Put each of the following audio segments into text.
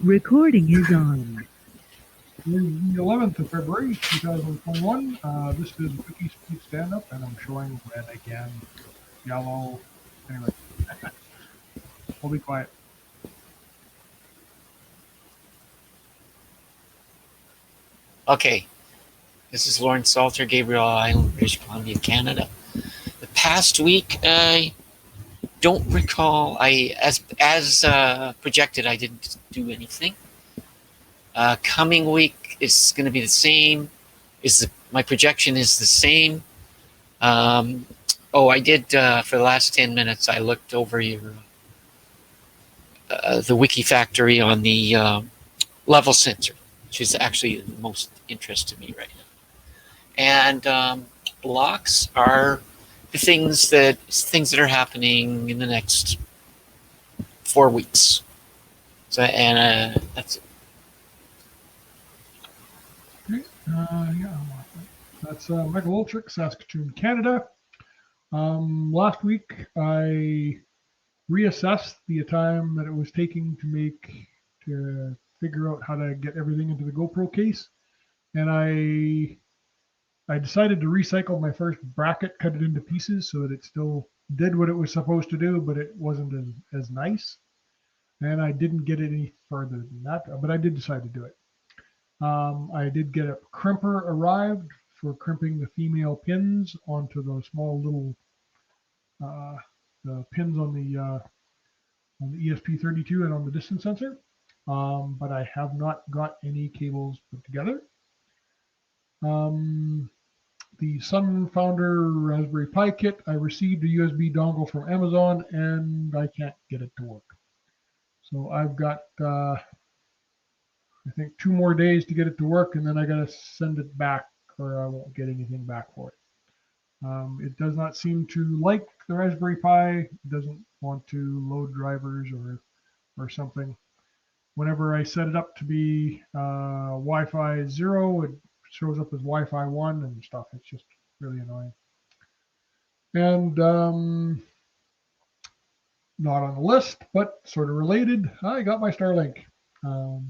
Recording is on. The 11th of February, 2021. This is WIKISPEED Standup, and I'm showing red again, yellow. Anyway, we'll be quiet. Okay, this is Lawrence Salter, Gabriel Island, British Columbia, Canada. The past week, I don't recall. As projected, I didn't do anything. Coming week is going to be the same. My projection is the same. I did for the last 10 minutes. I looked over the Wiki Factory on the level sensor, which is actually the most interest to me right now. And blocks are the things that are happening in the next 4 weeks. So, and that's it. Okay. That's Michael Wolchik, Saskatoon, Canada. Last week, I reassessed the time that it was taking to figure out how to get everything into the GoPro case, and I decided to recycle my first bracket, cut it into pieces so that it still did what it was supposed to do, but it wasn't as nice. And I didn't get any further than that, but I did decide to do it. I did get a crimper arrived for crimping the female pins onto the small little the pins on the ESP32 and on the distance sensor. But I have not got any cables put together. The Sunfounder Raspberry Pi kit, I received a USB dongle from Amazon and I can't get it to work. So I've got, I think, 2 more days to get it to work, and then I got to send it back or I won't get anything back for it. It does not seem to like the Raspberry Pi. It doesn't want to load drivers or something. Whenever I set it up to be Wi-Fi 0, it shows up as Wi-Fi 1 and stuff. It's just really annoying. And not on the list, but sort of related, I got my Starlink. So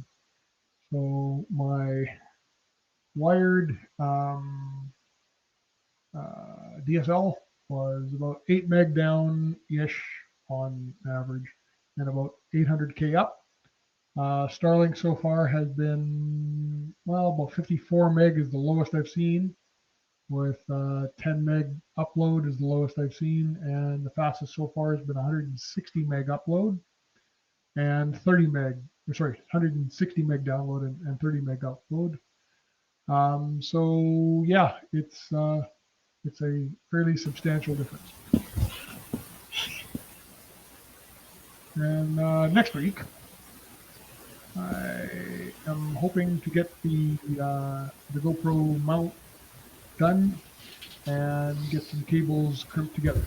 my wired DSL was about 8 meg down-ish on average and about 800K up. Starlink so far has been, well, about 54 meg is the lowest I've seen, with 10 meg upload is the lowest I've seen, and the fastest so far has been 160 meg upload and 160 meg download and 30 meg upload. So yeah, it's a fairly substantial difference. And next week, I am hoping to get the GoPro mount done and get some cables crimped together.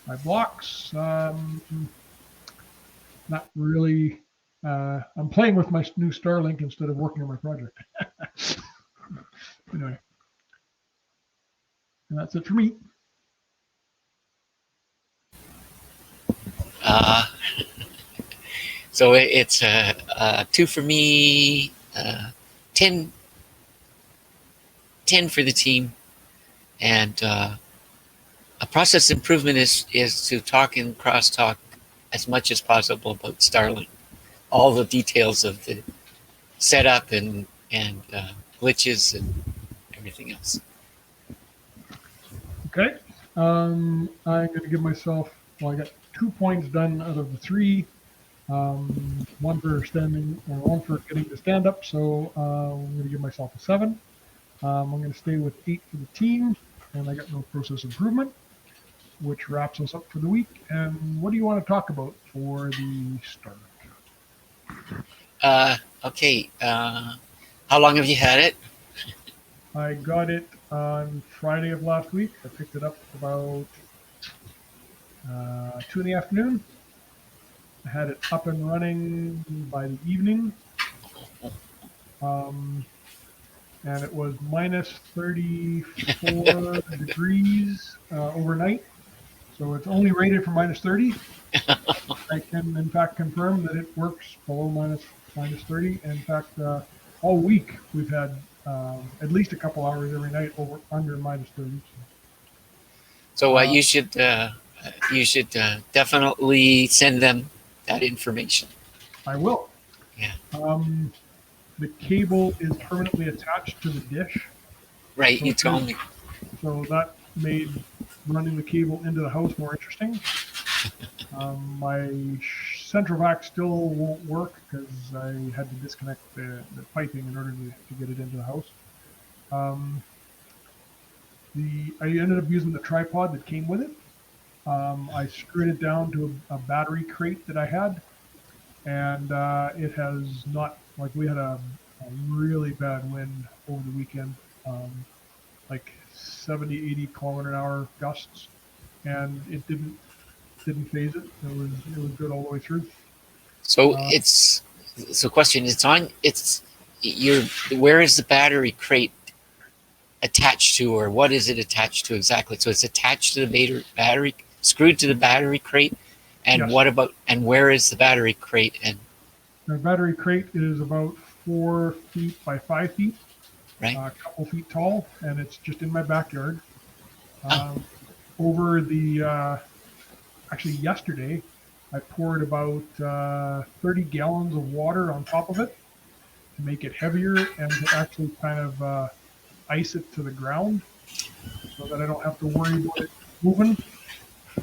My blocks, not really. I'm playing with my new Starlink instead of working on my project. Anyway, and that's it for me. So it's 2 for me, 10 for the team, and a process improvement is to talk and crosstalk as much as possible about Starlink, all the details of the setup and glitches and everything else. Okay, I'm going to give myself, well, I got 2 points done out of the 3. One for one for getting to stand up, so I'm going to give myself a 7. I'm going to stay with 8 for the team, and I got no process improvement, which wraps us up for the week. And what do you want to talk about for the start? Okay, how long have you had it? I got it on Friday of last week. I picked it up about 2 in the afternoon. I had it up and running by the evening. And it was minus 34 degrees overnight. So it's only rated for minus 30. I can, in fact, confirm that it works below minus 30. In fact, all week we've had at least a couple hours every night over under minus 30. So you should definitely send them that information. I will. Yeah. The cable is permanently attached to the dish. Right, you told me. So that made running the cable into the house more interesting. My central vac still won't work because I had to disconnect the piping in order to get it into the house. I ended up using the tripod that came with it. I screwed it down to a battery crate that I had, and it has not, like, we had a really bad wind over the weekend, like 70, 80 kilometer an hour gusts, and it didn't phase it. It was good all the way through. So question, where is the battery crate attached to, or what is it attached to exactly? So it's attached to the battery, screwed to the battery crate, and yes. And where is the battery crate? And the battery crate is about 4 feet by 5 feet, right, a couple feet tall, and it's just in my backyard. Over the actually yesterday, I poured about 30 gallons of water on top of it to make it heavier and to actually kind of ice it to the ground so that I don't have to worry about it moving.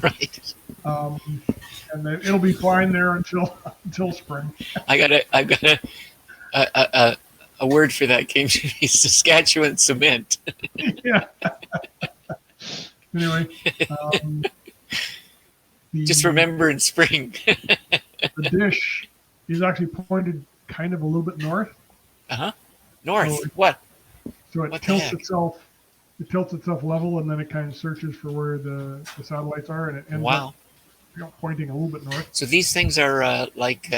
Right. And then it'll be fine there until spring. I got a word for that came to me: Saskatchewan cement. Yeah. Anyway, just remember in spring. The dish is actually pointed kind of a little bit north. North. So what? So it tilts itself. It tilts itself level, and then it kind of searches for where the satellites are, and it ends up pointing a little bit north. So these things are like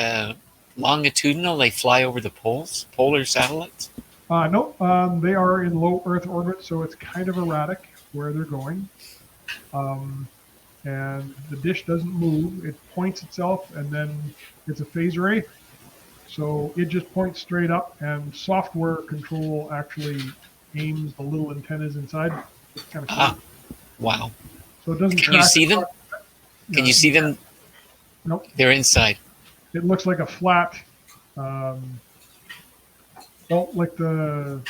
longitudinal. They fly over the poles, polar satellites. No, they are in low Earth orbit, so it's kind of erratic where they're going. And the dish doesn't move. It points itself, and then it's a phase array. So it just points straight up, and software control actually aims the little antennas inside. It's kind of cool. Wow. So it doesn't. Can you see them? Can you see them? Nope. They're inside. It looks like a flat, like the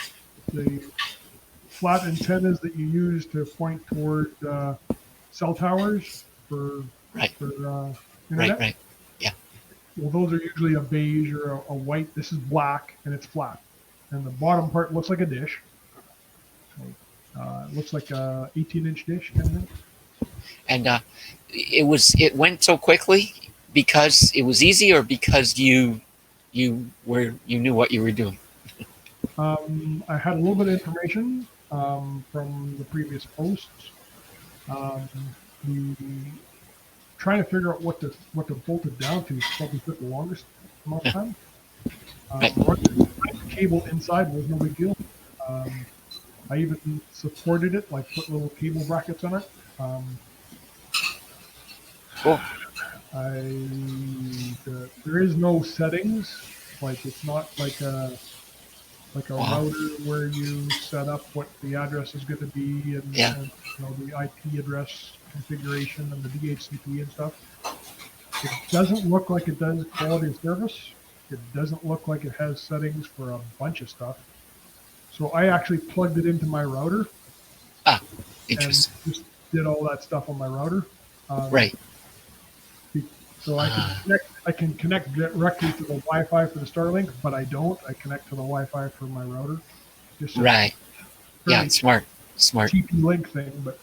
flat antennas that you use to point toward cell towers for internet. Right. Yeah. Well, those are usually a beige or a white. This is black, and it's flat. And the bottom part looks like a dish. So, it looks like a 18-inch dish kind of thing. And it went so quickly because it was easy, or because you knew what you were doing? I had a little bit of information from the previous posts. Trying to figure out what to bolt it down to probably took the longest amount of time. Running the cable inside was no big deal. I even supported it, like put little cable brackets on it. Cool. There is no settings. Like, it's not like a router where you set up what the address is going to be and the IP address configuration and the DHCP and stuff. It doesn't look like it does quality of service. It doesn't look like it has settings for a bunch of stuff. So I actually plugged it into my router. Interesting. And just did all that stuff on my router. Right. So I can connect directly to the Wi-Fi for the Starlink, but I don't. I connect to the Wi-Fi for my router. Right. Yeah, it's smart. TP-Link thing, but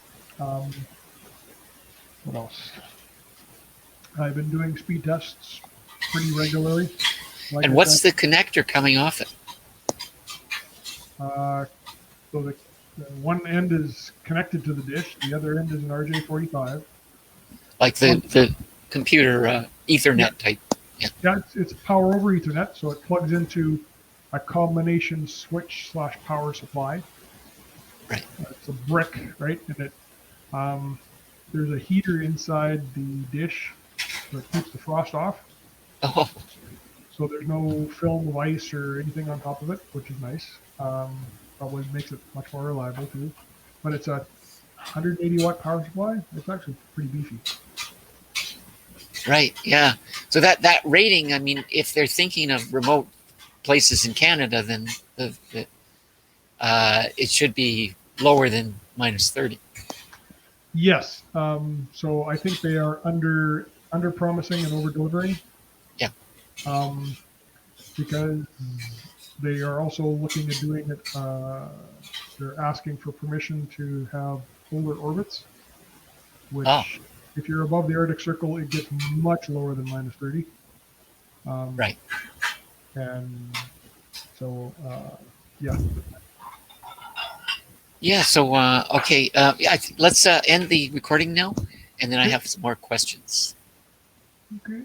what else? I've been doing speed tests pretty regularly. And what's the connector coming off it? So the one end is connected to the dish. The other end is an RJ45. Like the computer Ethernet type. Yeah, it's power over Ethernet, so it plugs into a combination switch / power supply. Right. It's a brick, right? And there's a heater inside the dish that keeps the frost off. Oh, So there's no film of ice or anything on top of it, which is nice. Probably makes it much more reliable too. But it's a 180 watt power supply. It's actually pretty beefy. right. Yeah. So that rating, I mean, if they're thinking of remote places in Canada, then it should be lower than minus 30. Yes. So I think they are under promising and over delivering. Yeah. Because they are also looking at doing it. They're asking for permission to have polar orbits, which, if you're above the Arctic Circle, it gets much lower than minus 30. Right. And so, yeah. Yeah. So, okay. Yeah, let's end the recording now, and then I have some more questions. Okay.